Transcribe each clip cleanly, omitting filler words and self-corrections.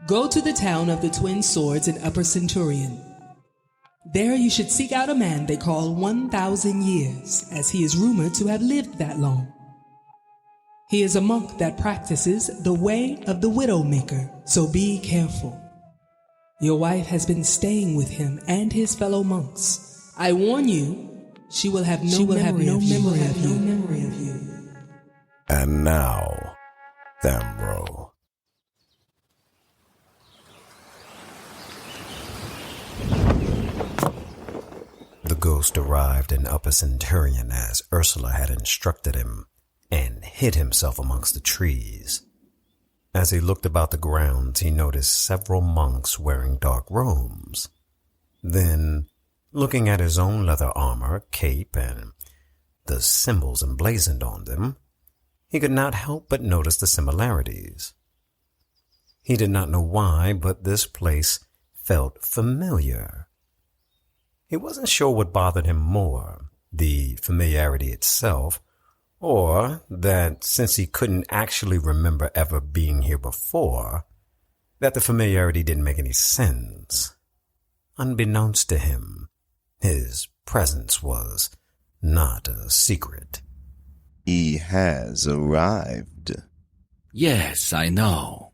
Go to the town of the Twin Swords in Upper Centurion. There you should seek out a man they call 1,000 years, as he is rumored to have lived that long. He is a monk that practices the way of the Widowmaker, so be careful. Your wife has been staying with him and his fellow monks. I warn you, she will have no memory of you. And now, Thamro. The ghost arrived in Upper Centurion as Ursula had instructed him, and hid himself amongst the trees. As he looked about the grounds, he noticed several monks wearing dark robes. Then, looking at his own leather armor, cape, and the symbols emblazoned on them, he could not help but notice the similarities. He did not know why, but this place felt familiar. He wasn't sure what bothered him more, the familiarity itself, or that since he couldn't actually remember ever being here before, that the familiarity didn't make any sense. Unbeknownst to him, his presence was not a secret. He has arrived. Yes, I know.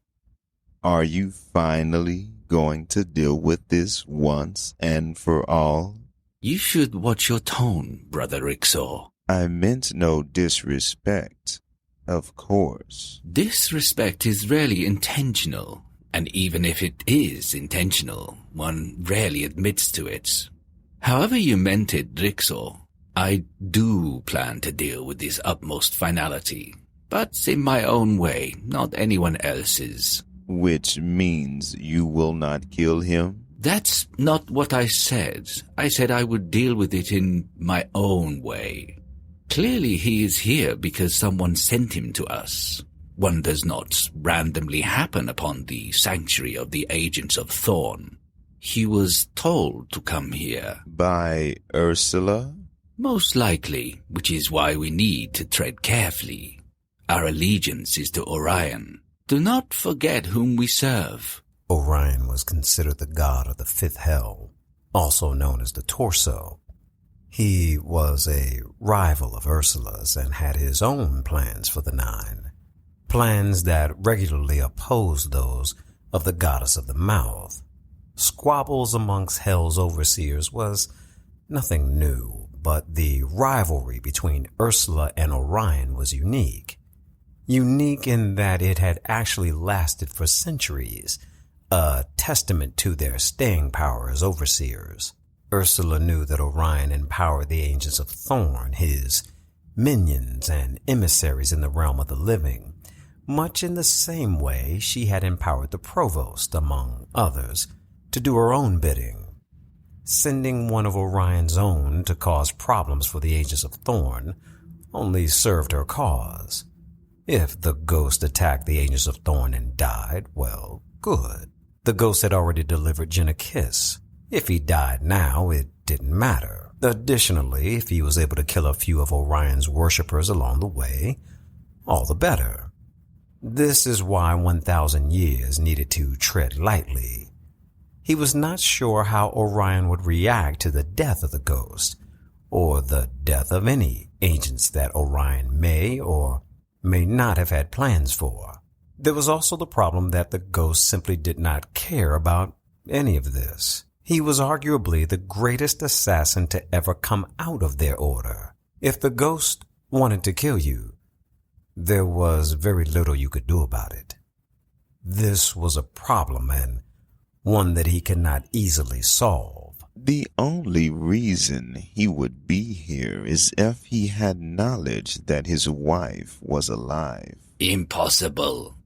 Are you finally going to deal with this once and for all? You should watch your tone, Brother Rixor. I meant no disrespect, of course. Disrespect is rarely intentional, and even if it is intentional, one rarely admits to it. However you meant it, Rixor, I do plan to deal with this utmost finality, but in my own way, not anyone else's. Which means you will not kill him? That's not what I said. I said I would deal with it in my own way. Clearly he is here because someone sent him to us. One does not randomly happen upon the sanctuary of the agents of Thorn. He was told to come here. By Ursula? Most likely, which is why we need to tread carefully. Our allegiance is to Orion. Do not forget whom we serve. Orion was considered the god of the fifth hell, also known as the Torso. He was a rival of Ursula's and had his own plans for the Nine, plans that regularly opposed those of the goddess of the mouth. Squabbles amongst Hell's overseers was nothing new, but the rivalry between Ursula and Orion was unique. Unique in that it had actually lasted for centuries, a testament to their staying power as overseers. Ursula knew that Orion empowered the Agents of Thorn, his minions and emissaries in the realm of the living, much in the same way she had empowered the Provost, among others, to do her own bidding. Sending one of Orion's own to cause problems for the Agents of Thorn only served her cause. If the ghost attacked the Agents of Thorn and died, well, good. The ghost had already delivered Jen a kiss. If he died now, it didn't matter. Additionally, if he was able to kill a few of Orion's worshippers along the way, all the better. This is why 1,000 years needed to tread lightly. He was not sure how Orion would react to the death of the ghost, or the death of any agents that Orion may or may not have had plans for. There was also the problem that the ghost simply did not care about any of this. He was arguably the greatest assassin to ever come out of their order. If the ghost wanted to kill you, there was very little you could do about it. This was a problem, and one that he could not easily solve. The only reason he would be here is if he had knowledge that his wife was alive. Impossible.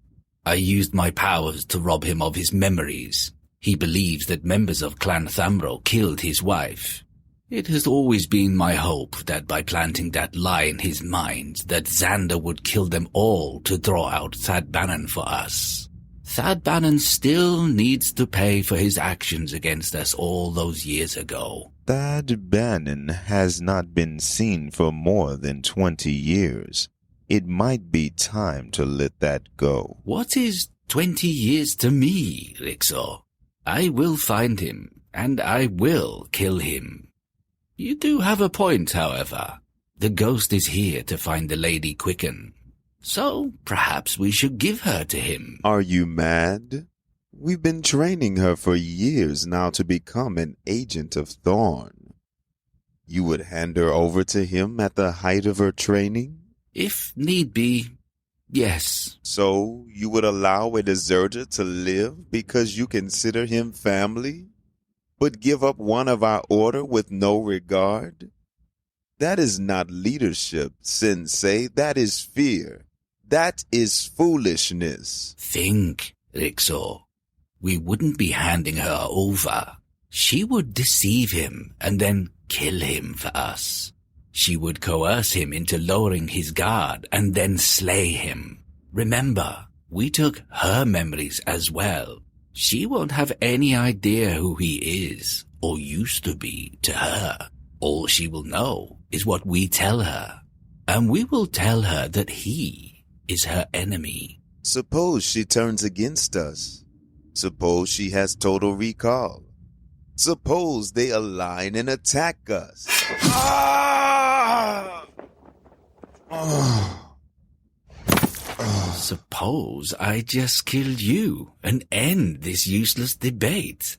I used my powers to rob him of his memories. He believes that members of Clan Thamro killed his wife. It has always been my hope that by planting that lie in his mind, that Xander would kill them all to draw out Thad Bannon for us. Thad Bannon still needs to pay for his actions against us all those years ago. Thad Bannon has not been seen for more than 20 years. It might be time to let that go. What is 20 years to me, Rixor. I will find him, and I will kill him. You do have a point, however. The ghost is here to find the Lady Quicken. So perhaps we should give her to him. Are you mad? We've been training her for years now to become an agent of Thorn. You would hand her over to him at the height of her training? If need be, yes. So you would allow a deserter to live because you consider him family, but give up one of our order with no regard? That is not leadership, Sensei. That is fear. That is foolishness. Think, Rixor. We wouldn't be handing her over. She would deceive him and then kill him for us. She would coerce him into lowering his guard and then slay him. Remember, we took her memories as well. She won't have any idea who he is, or used to be, to her. All she will know is what we tell her, and we will tell her that he is her enemy. Suppose she turns against us. Suppose she has total recall. Suppose they align and attack us. Suppose I just killed you and end this useless debate.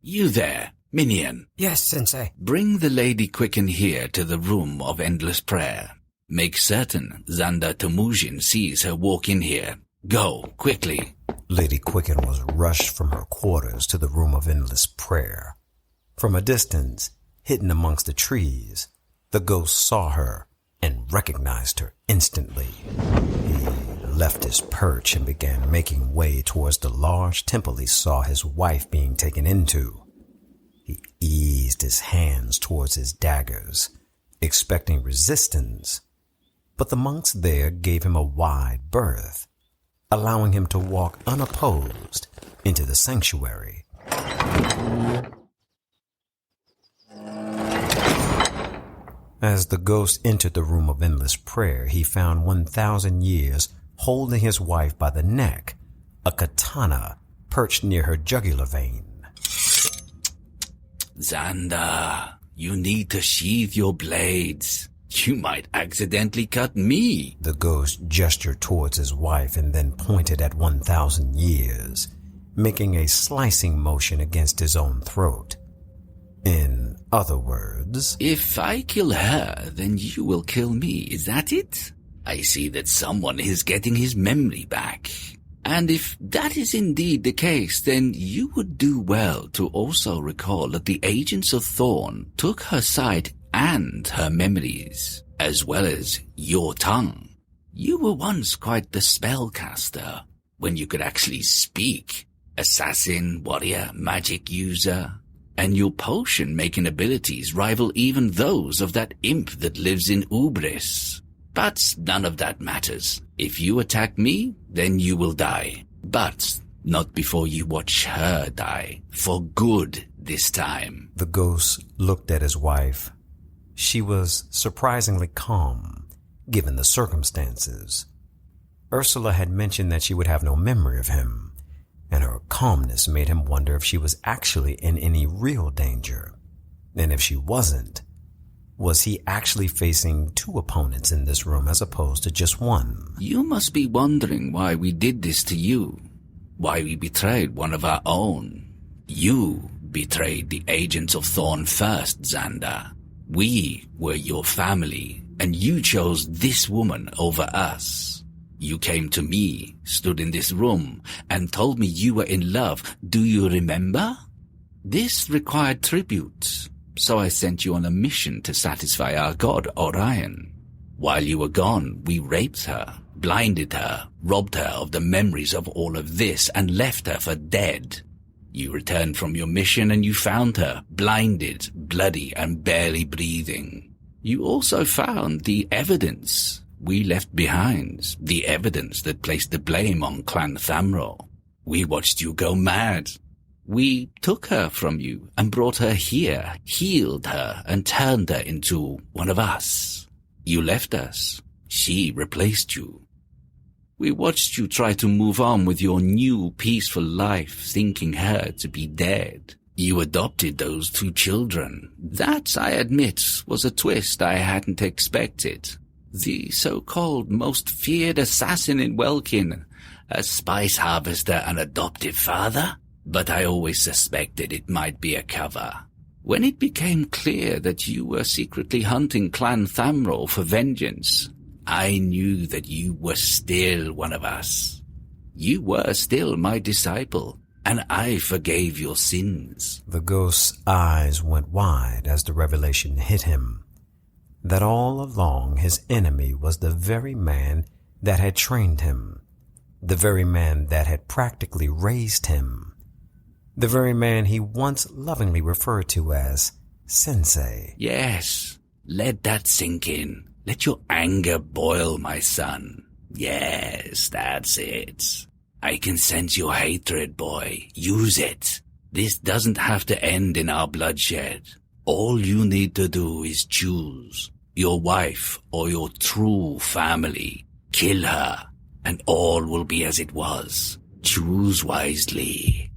You there, minion. Yes, Sensei. Bring the Lady Quicken here to the room of endless prayer. Make certain Xander Temujin sees her walk in here. Go, quickly. Lady Quicken was rushed from her quarters to the room of endless prayer. From a distance, hidden amongst the trees, the ghost saw her and recognized her instantly. He left his perch and began making way towards the large temple he saw his wife being taken into. He eased his hands towards his daggers, expecting resistance, but the monks there gave him a wide berth, allowing him to walk unopposed into the sanctuary. As the ghost entered the room of endless prayer, he found 1,000 years holding his wife by the neck, a katana perched near her jugular vein. Xander, you need to sheathe your blades. You might accidentally cut me. The ghost gestured towards his wife and then pointed at 1,000 years, making a slicing motion against his own throat. In other words, if I kill her, then you will kill me, is that it? I see that someone is getting his memory back. And if that is indeed the case, then you would do well to also recall that the agents of Thorn took her sight and her memories, as well as your tongue. You were once quite the spellcaster, when you could actually speak. Assassin, warrior, magic user. And your potion-making abilities rival even those of that imp that lives in Ubris. But none of that matters. If you attack me, then you will die. But not before you watch her die. For good this time. The ghost looked at his wife. She was surprisingly calm, given the circumstances. Ursula had mentioned that she would have no memory of him, and her calmness made him wonder if she was actually in any real danger. And if she wasn't, was he actually facing two opponents in this room as opposed to just one? You must be wondering why we did this to you. Why we betrayed one of our own. You betrayed the agents of Thorn first, Xander. We were your family, and you chose this woman over us. You came to me, stood in this room, and told me you were in love. Do you remember? This required tribute, so I sent you on a mission to satisfy our god Orion. While you were gone, we raped her, blinded her, robbed her of the memories of all of this, and left her for dead. You returned from your mission and you found her, blinded, bloody, and barely breathing. You also found the evidence we left behind, the evidence that placed the blame on Clan Thamro. We watched you go mad. We took her from you and brought her here, healed her, and turned her into one of us. You left us. She replaced you. We watched you try to move on with your new peaceful life, thinking her to be dead. You adopted those 2 children. That, I admit, was a twist I hadn't expected. The so-called most feared assassin in Welkin, a spice harvester and adoptive father? But I always suspected it might be a cover. When it became clear that you were secretly hunting Clan Thamro for vengeance, I knew that you were still one of us. You were still my disciple, and I forgave your sins. The ghost's eyes went wide as the revelation hit him, that all along his enemy was the very man that had trained him, the very man that had practically raised him, the very man he once lovingly referred to as Sensei. Yes, let that sink in. Let your anger boil, my son. Yes, that's it. I can sense your hatred, boy. Use it. This doesn't have to end in our bloodshed. All you need to do is choose your wife or your true family. Kill her, and all will be as it was. Choose wisely.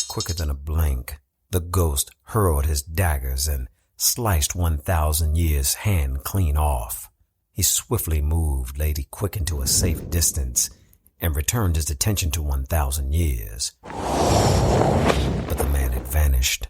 Quicker than a blink, the ghost hurled his daggers and sliced 1,000 Years' hand clean off. He swiftly moved Lady Quicken to a safe distance and returned his attention to 1,000 Years. But the man had vanished.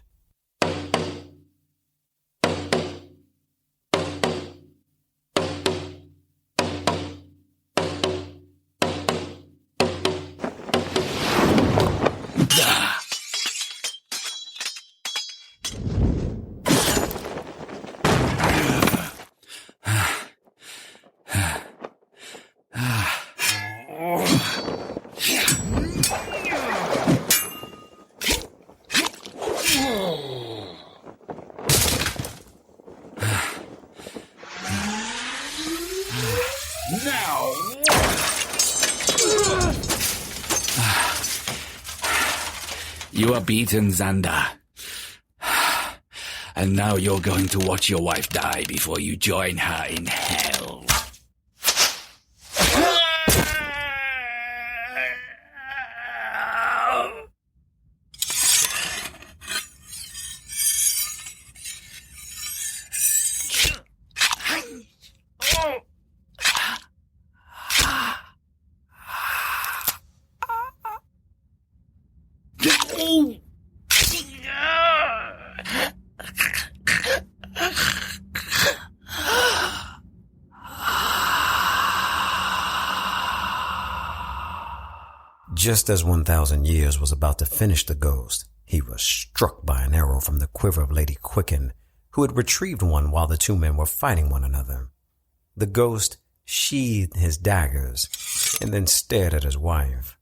You are beaten, Xander. And now you're going to watch your wife die before you join her in hell. Just as 1,000 Years was about to finish the ghost, he was struck by an arrow from the quiver of Lady Quicken, who had retrieved one while the 2 men were fighting one another. The ghost sheathed his daggers and then stared at his wife.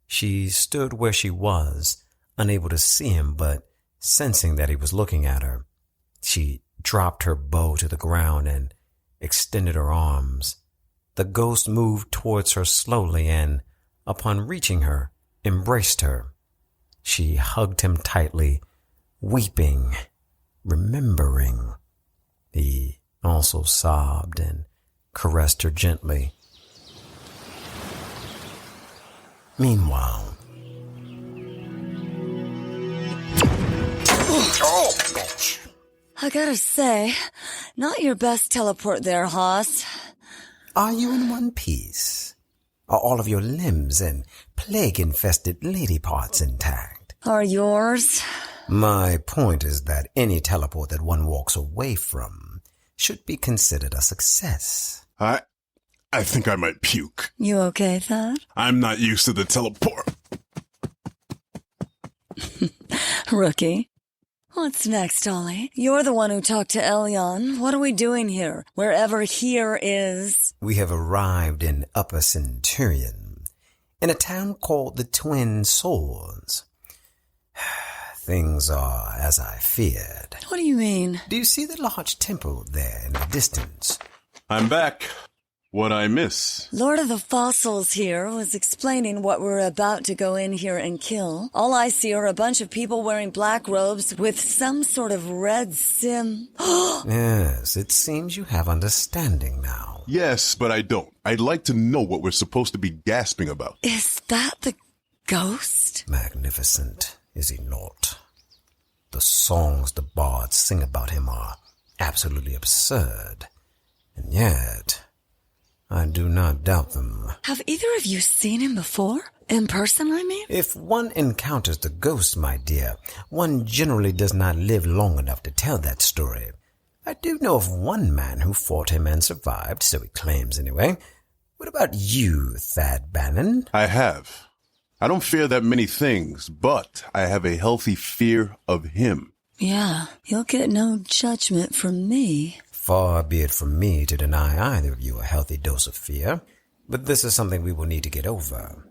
She stood where she was, unable to see him, but sensing that he was looking at her. She dropped her bow to the ground and extended her arms. The ghost moved towards her slowly and, upon reaching her, embraced her. She hugged him tightly, weeping, remembering. He also sobbed and caressed her gently. Meanwhile, I gotta say, not your best teleport there, Hoss. are you in one piece? Are all of your limbs and plague-infested lady parts intact? Are yours? My point is that any teleport that one walks away from should be considered a success. I think I might puke. You okay, Thad? I'm not used to the teleport. Rookie. What's next, Ollie? You're the one who talked to Elyon. What are we doing here? Wherever here is. We have arrived in Upper Centurion, in a town called the Twin Swords. Things are as I feared. What do you mean? Do you see the large temple there in the distance? I'm back. What'd I miss? Lord of the Fossils here was explaining what we're about to go in here and kill. All I see are a bunch of people wearing black robes with some sort of red sim. Yes, it seems you have understanding now. Yes, but I don't. I'd like to know what we're supposed to be gasping about. Is that the ghost? Magnificent, is he not? The songs the bards sing about him are absolutely absurd. And yet, I do not doubt them. Have either of you seen him before? In person, I mean? If one encounters the ghost, my dear, one generally does not live long enough to tell that story. I do know of one man who fought him and survived, so he claims anyway. What about you, Thad Bannon? I have. I don't fear that many things, but I have a healthy fear of him. Yeah, you'll get no judgment from me. Far be it from me to deny either of you a healthy dose of fear, but this is something we will need to get over.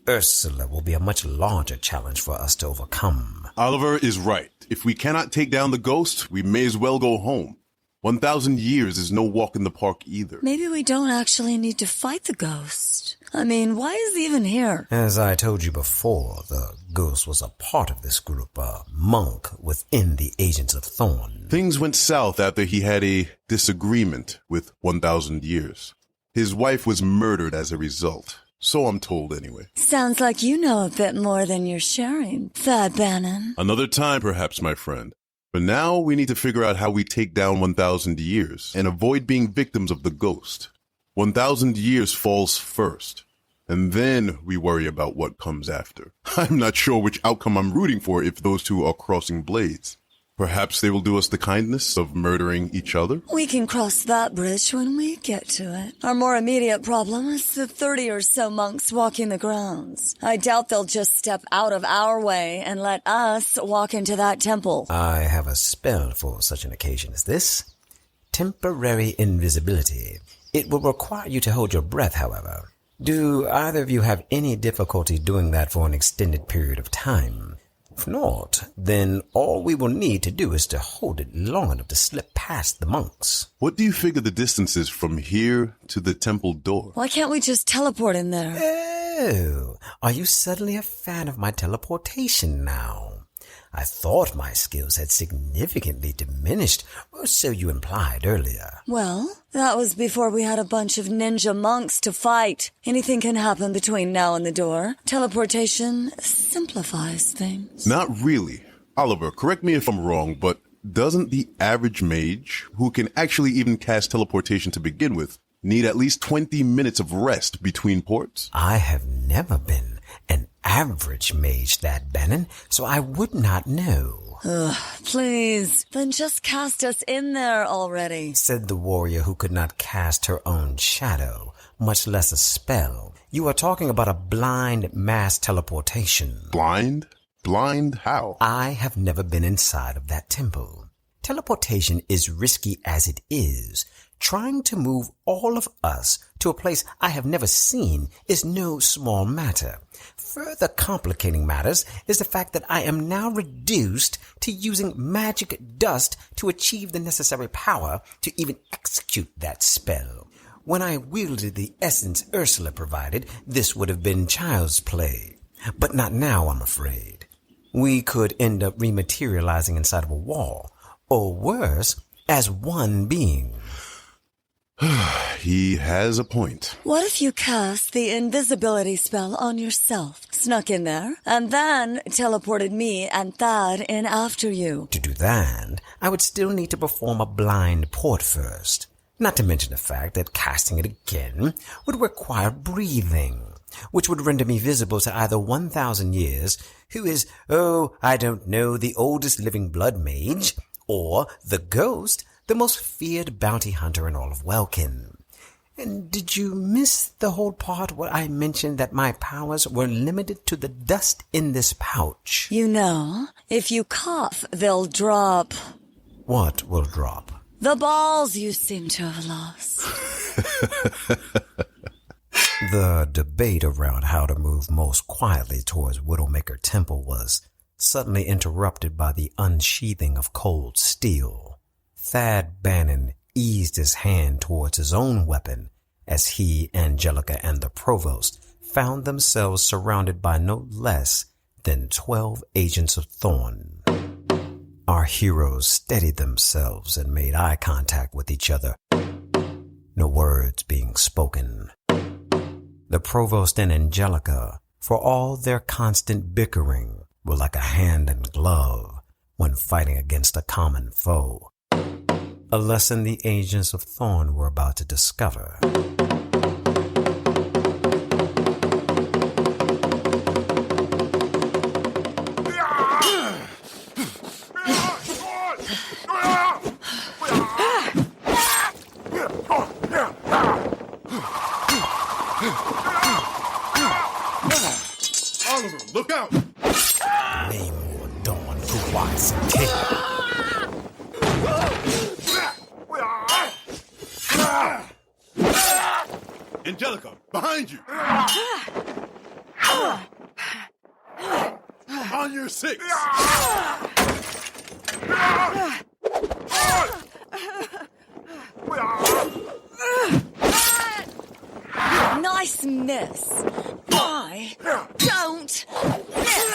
Ursula will be a much larger challenge for us to overcome. Oliver is right. If we cannot take down the ghost, we may as well go home. 1,000 years is no walk in the park either. Maybe we don't actually need to fight the ghost. I mean, why is he even here? As I told you before, the ghost was a part of this group, a monk within the Agents of Thorn. Things went south after he had a disagreement with 1,000 years. His wife was murdered as a result. So I'm told anyway. Sounds like you know a bit more than you're sharing, Thad Bannon. Another time, perhaps, my friend. But now we need to figure out how we take down 1,000 years and avoid being victims of the ghost. 1,000 years falls first, and then we worry about what comes after. I'm not sure which outcome I'm rooting for if those two are crossing blades. Perhaps they will do us the kindness of murdering each other? We can cross that bridge when we get to it. Our more immediate problem is the 30 or so monks walking the grounds. I doubt they'll just step out of our way and let us walk into that temple. I have a spell for such an occasion as this. Temporary invisibility. It will require you to hold your breath, however. Do either of you have any difficulty doing that for an extended period of time? If not, then all we will need to do is to hold it long enough to slip past the monks. What do you figure the distance is from here to the temple door? Why can't we just teleport in there? Oh, are you suddenly a fan of my teleportation now? I thought my skills had significantly diminished, or so you implied earlier. Well, that was before we had a bunch of ninja monks to fight. Anything can happen between now and the door. Teleportation simplifies things. Not really. Oliver, correct me if I'm wrong, but doesn't the average mage, who can actually even cast teleportation to begin with, need at least 20 minutes of rest between ports? I have never been an average mage, Thad Bannon, so I would not know. Ugh, please, then just cast us in there already, said the warrior who could not cast her own shadow, much less a spell. You are talking about a blind mass teleportation. Blind? Blind how? I have never been inside of that temple. Teleportation is risky as it is. Trying to move all of us to a place I have never seen is no small matter. Further complicating matters is the fact that I am now reduced to using magic dust to achieve the necessary power to even execute that spell. When I wielded the essence Ursula provided, this would have been child's play. But not now, I'm afraid. We could end up rematerializing inside of a wall, or worse, as one being. He has a point. What if you cast the invisibility spell on yourself, snuck in there, and then teleported me and Thad in after you? To do that, I would still need to perform a blind port first. Not to mention the fact that casting it again would require breathing, which would render me visible to either 1,000 years, who is, I don't know, the oldest living blood mage, or the ghost, the most feared bounty hunter in all of Welkin. And did you miss the whole part where I mentioned that my powers were limited to the dust in this pouch? You know, if you cough, they'll drop. What will drop? The balls you seem to have lost. The debate around how to move most quietly towards Widowmaker Temple was suddenly interrupted by the unsheathing of cold steel. Thad Bannon eased his hand towards his own weapon as he, Angelica, and the provost found themselves surrounded by no less than 12 agents of Thorn. Our heroes steadied themselves and made eye contact with each other, no words being spoken. The provost and Angelica, for all their constant bickering, were like a hand and glove when fighting against a common foe. A lesson the agents of Thorn were about to discover. Oliver, look out! Namor, Dawn, Blue Eyes, and Tail. Angelica, behind you! On your six! Nice miss. I don't miss.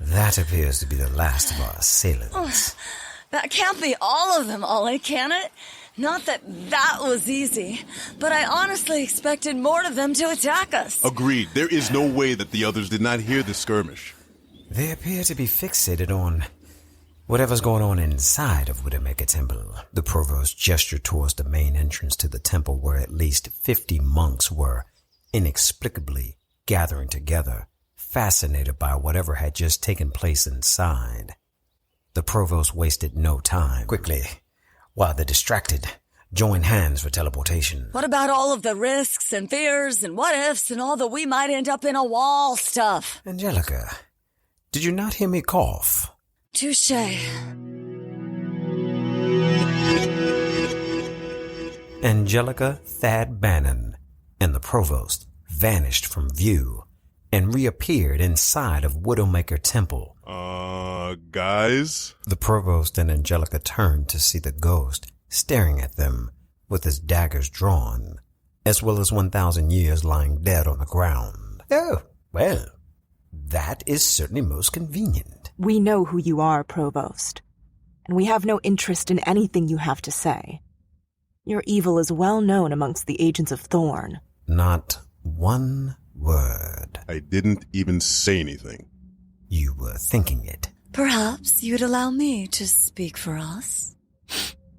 That appears to be the last of our assailants. That can't be all of them, Ollie, can it? Not that was easy, but I honestly expected more of them to attack us. Agreed. There is no way that the others did not hear the skirmish. They appear to be fixated on whatever's going on inside of Widowmaker Temple. The provost gestured towards the main entrance to the temple where at least 50 monks were inexplicably gathering together, fascinated by whatever had just taken place inside. The provost wasted no time. Quickly, while the distracted joined hands for teleportation. What about all of the risks and fears and what ifs and all the we might end up in a wall stuff? Angelica, did you not hear me cough? Touché. Angelica, Thad Bannon, and the provost vanished from view and reappeared inside of Widowmaker Temple. Guys? The provost and Angelica turned to see the ghost staring at them with his daggers drawn, as well as 1,000 years lying dead on the ground. Oh, well, that is certainly most convenient. We know who you are, Provost, and we have no interest in anything you have to say. Your evil is well known amongst the agents of Thorn. Not one word. I didn't even say anything. You were thinking it. Perhaps you'd allow me to speak for us?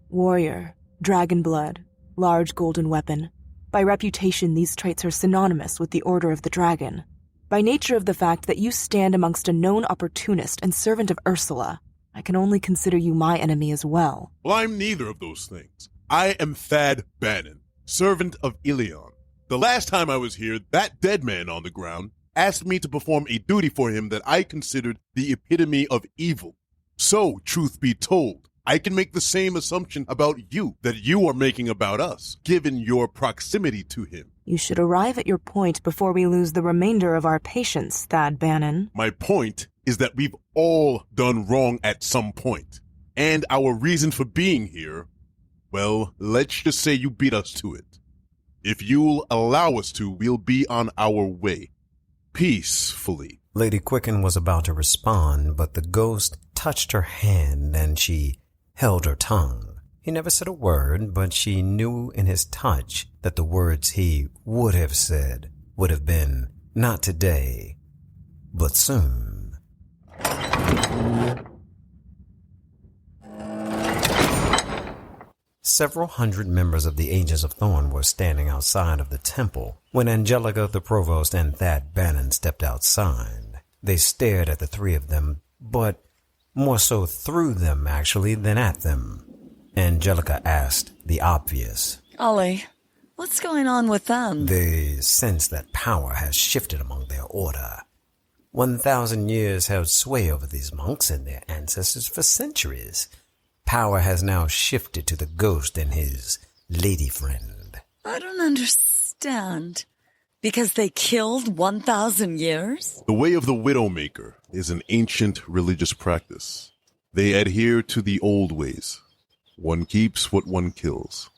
Warrior, dragon blood, large golden weapon. By reputation, these traits are synonymous with the Order of the Dragon. By nature of the fact that you stand amongst a known opportunist and servant of Ursula, I can only consider you my enemy as well. Well, I'm neither of those things. I am Thad Bannon, servant of Ilion. The last time I was here, that dead man on the ground asked me to perform a duty for him that I considered the epitome of evil. So, truth be told, I can make the same assumption about you that you are making about us, given your proximity to him. You should arrive at your point before we lose the remainder of our patience, Thad Bannon. My point is that we've all done wrong at some point. And our reason for being here, well, let's just say you beat us to it. If you'll allow us to, we'll be on our way. Peacefully. Lady Quicken was about to respond, but the ghost touched her hand and she held her tongue. He never said a word, but she knew in his touch that the words he would have said would have been, not today, but soon. Several hundred members of the Agents of Thorn were standing outside of the temple when Angelica, the provost, and Thad Bannon stepped outside. They stared at the three of them, but more so through them, actually, than at them. Angelica asked the obvious. Ollie, what's going on with them? They sense that power has shifted among their order. 1,000 years held sway over these monks and their ancestors for centuries. Power has now shifted to the ghost and his lady friend. I don't understand. Because they killed 1,000 years? The way of the Widowmaker is an ancient religious practice. They adhere to the old ways. One keeps what one kills.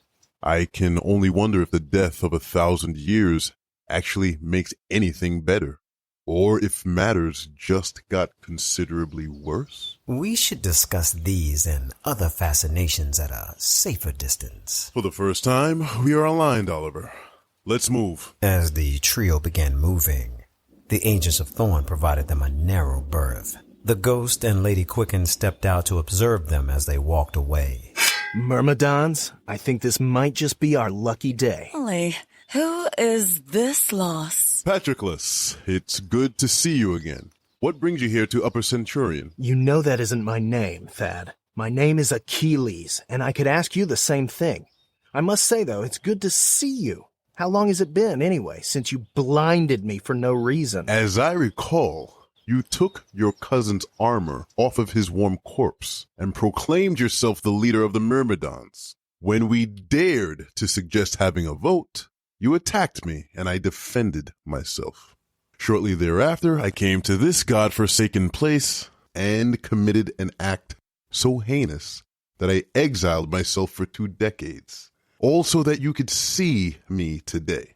I can only wonder if the death of 1,000 years actually makes anything better, or if matters just got considerably worse. We should discuss these and other fascinations at a safer distance. For the first time, we are aligned, Oliver. Let's move. As the trio began moving, the Agents of Thorn provided them a narrow berth. The Ghost and Lady Quicken stepped out to observe them as they walked away. Myrmidons, I think this might just be our lucky day. Ollie, who is this loss? Patroclus, it's good to see you again. What brings you here to Upper Centurion? You know that isn't my name, Thad. My name is Achilles, and I could ask you the same thing. I must say, though, it's good to see you. How long has it been, anyway, since you blinded me for no reason? As I recall, you took your cousin's armor off of his warm corpse and proclaimed yourself the leader of the Myrmidons. When we dared to suggest having a vote, you attacked me and I defended myself. Shortly thereafter, I came to this godforsaken place and committed an act so heinous that I exiled myself for 2 decades. All so that you could see me today,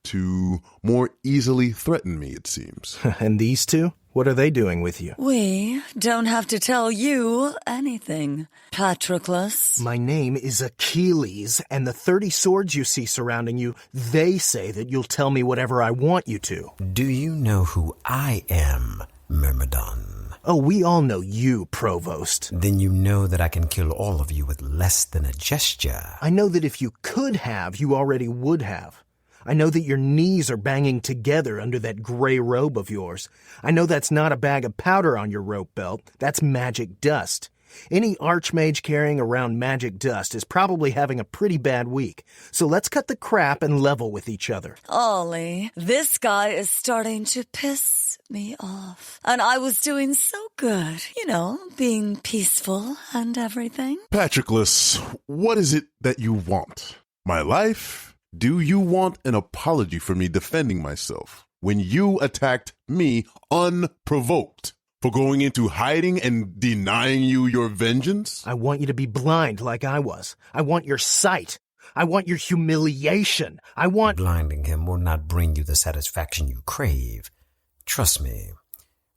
to more easily threaten me, it seems. And these two? What are they doing with you? We don't have to tell you anything, Patroclus. My name is Achilles, and the 30 swords you see surrounding you, they say that you'll tell me whatever I want you to. Do you know who I am, Myrmidon? Oh, we all know you, Provost. Then you know that I can kill all of you with less than a gesture. I know that if you could have, you already would have. I know that your knees are banging together under that gray robe of yours. I know that's not a bag of powder on your rope belt. That's magic dust. Any archmage carrying around magic dust is probably having a pretty bad week. So let's cut the crap and level with each other. Ollie, this guy is starting to piss me off. And I was doing so good, being peaceful and everything. Patroclus, what is it that you want? My life? Do you want an apology for me defending myself when you attacked me unprovoked? For going into hiding and denying you your vengeance? I want you to be blind like I was. I want your sight. I want your humiliation. I want... Blinding him will not bring you the satisfaction you crave. Trust me,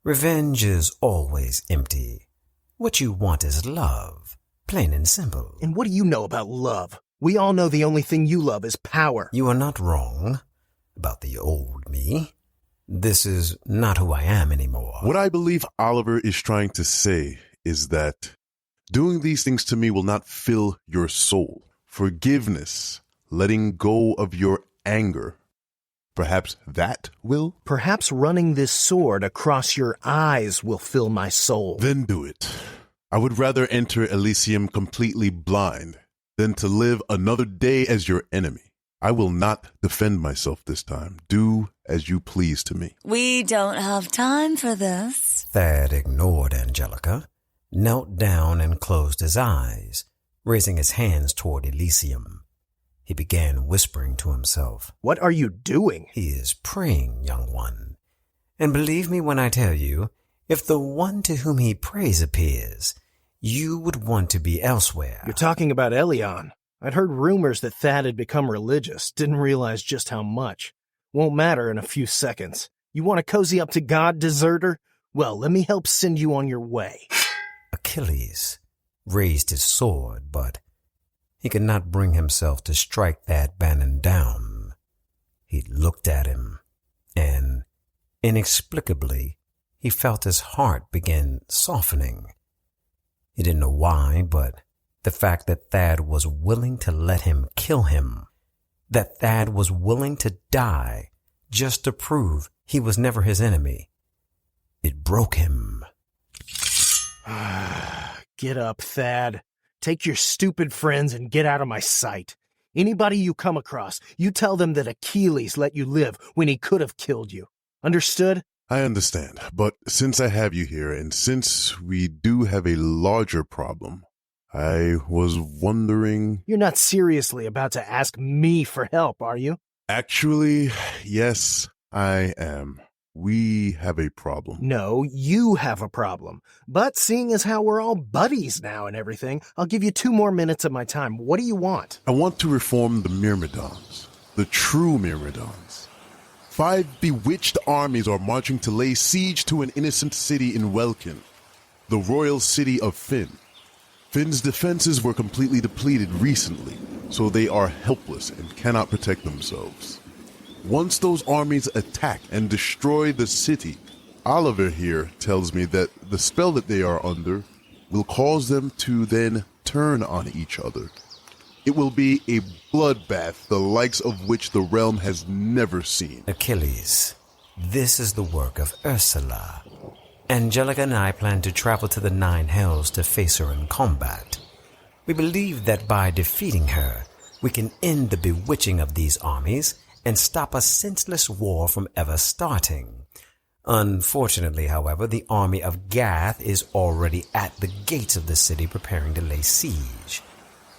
revenge is always empty. What you want is love, plain and simple. And what do you know about love? We all know the only thing you love is power. You are not wrong about the old me. This is not who I am anymore. What I believe Oliver is trying to say is that doing these things to me will not fill your soul. Forgiveness, letting go of your anger, perhaps that will? Perhaps running this sword across your eyes will fill my soul. Then do it. I would rather enter Elysium completely blind than to live another day as your enemy. I will not defend myself this time. Do as you please to me. We don't have time for this. Thad ignored Angelica, knelt down and closed his eyes, raising his hands toward Elysium. He began whispering to himself. What are you doing? He is praying, young one. And believe me when I tell you, if the one to whom he prays appears, you would want to be elsewhere. You're talking about Elion. I'd heard rumors that Thad had become religious, didn't realize just how much. Won't matter in a few seconds. You want to cozy up to God, deserter? Well, let me help send you on your way. Achilles raised his sword, but he could not bring himself to strike Thad Bannon down. He looked at him, and inexplicably, he felt his heart begin softening. He didn't know why, but the fact that Thad was willing to let him kill him, that Thad was willing to die just to prove he was never his enemy, it broke him. Get up, Thad. Take your stupid friends and get out of my sight. Anybody you come across, you tell them that Achilles let you live when he could have killed you. Understood? I understand, but since I have you here, and since we do have a larger problem, I was wondering... You're not seriously about to ask me for help, are you? Actually, yes, I am. we have a problem. No, you have a problem. But seeing as how we're all buddies now and everything, I'll give you 2 more minutes of my time. What do you want? I want to reform the Myrmidons, the true Myrmidons. 5 bewitched armies are marching to lay siege to an innocent city in Welkin, the royal city of Finn. Finn's defenses were completely depleted recently, so they are helpless and cannot protect themselves. Once those armies attack and destroy the city, Oliver here tells me that the spell that they are under will cause them to then turn on each other. It will be a bloodbath, the likes of which the realm has never seen. Achilles, this is the work of Ursula. Angelica and I plan to travel to the 9 Hells to face her in combat. We believe that by defeating her, we can end the bewitching of these armies and stop a senseless war from ever starting. Unfortunately, however, the army of Gath is already at the gates of the city preparing to lay siege.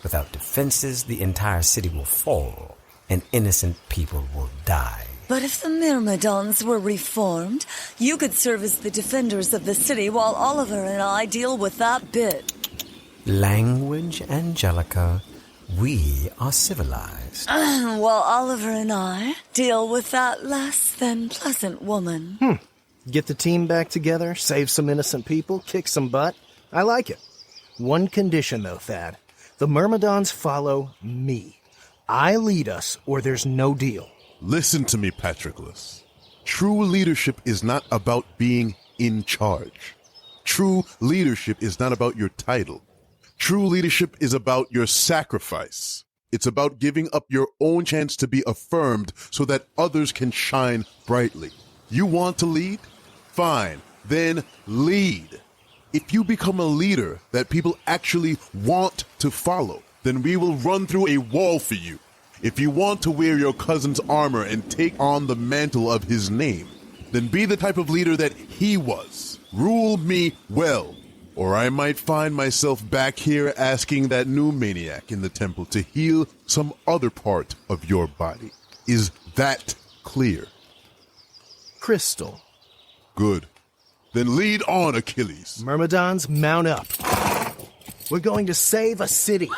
Without defenses, the entire city will fall, and innocent people will die. But if the Myrmidons were reformed, you could serve as the defenders of the city while Oliver and I deal with that bit. Language, Angelica. We are civilized. While Oliver and I deal with that less than pleasant woman. Get the team back together, save some innocent people, kick some butt. I like it. One condition, though, Thad. The Myrmidons follow me. I lead us, or there's no deal. Listen to me, Patroclus. True leadership is not about being in charge. True leadership is not about your title. True leadership is about your sacrifice. It's about giving up your own chance to be affirmed so that others can shine brightly. You want to lead? Fine, then lead. If you become a leader that people actually want to follow, then we will run through a wall for you. If you want to wear your cousin's armor and take on the mantle of his name, then be the type of leader that he was. Rule me well, or I might find myself back here asking that new maniac in the temple to heal some other part of your body. Is that clear? Crystal. Good. Then lead on, Achilles. Myrmidons, mount up. We're going to save a city.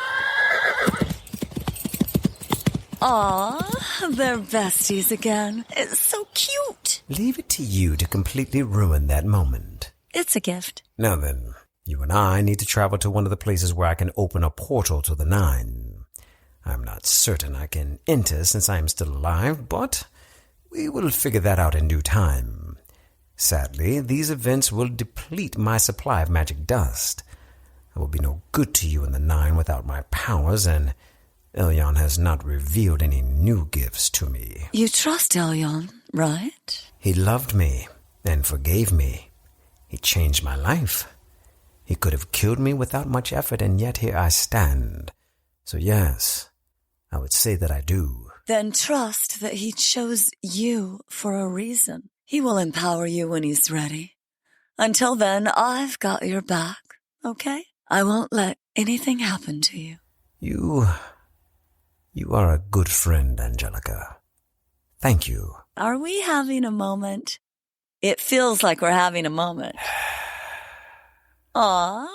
Aw, they're besties again. It's so cute. Leave it to you to completely ruin that moment. It's a gift. Now then, you and I need to travel to one of the places where I can open a portal to the 9. I'm not certain I can enter since I am still alive, but we will figure that out in due time. Sadly, these events will deplete my supply of magic dust. I will be no good to you in the 9 without my powers, and Elyon has not revealed any new gifts to me. You trust Elyon, right? He loved me and forgave me. He changed my life. He could have killed me without much effort, and yet here I stand. So yes, I would say that I do. Then trust that he chose you for a reason. He will empower you when he's ready. Until then, I've got your back, okay? I won't let anything happen to you. You are a good friend, Angelica. Thank you. Are we having a moment? It feels like we're having a moment. Aw,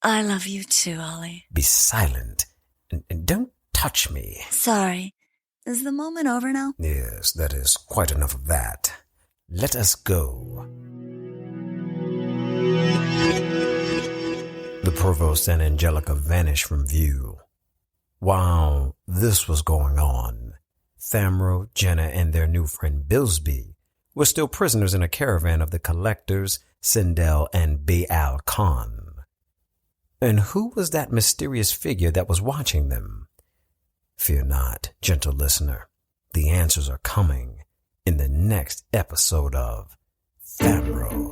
I love you too, Ollie. Be silent and don't touch me. Sorry. Is the moment over now? Yes, that is quite enough of that. Let us go. The provost and Angelica vanished from view. While this was going on, Thamro, Jenna, and their new friend Bilsby were still prisoners in a caravan of the collectors, Sindel, and Baal Khan. And who was that mysterious figure that was watching them? Fear not, gentle listener. The answers are coming in the next episode of Thamro.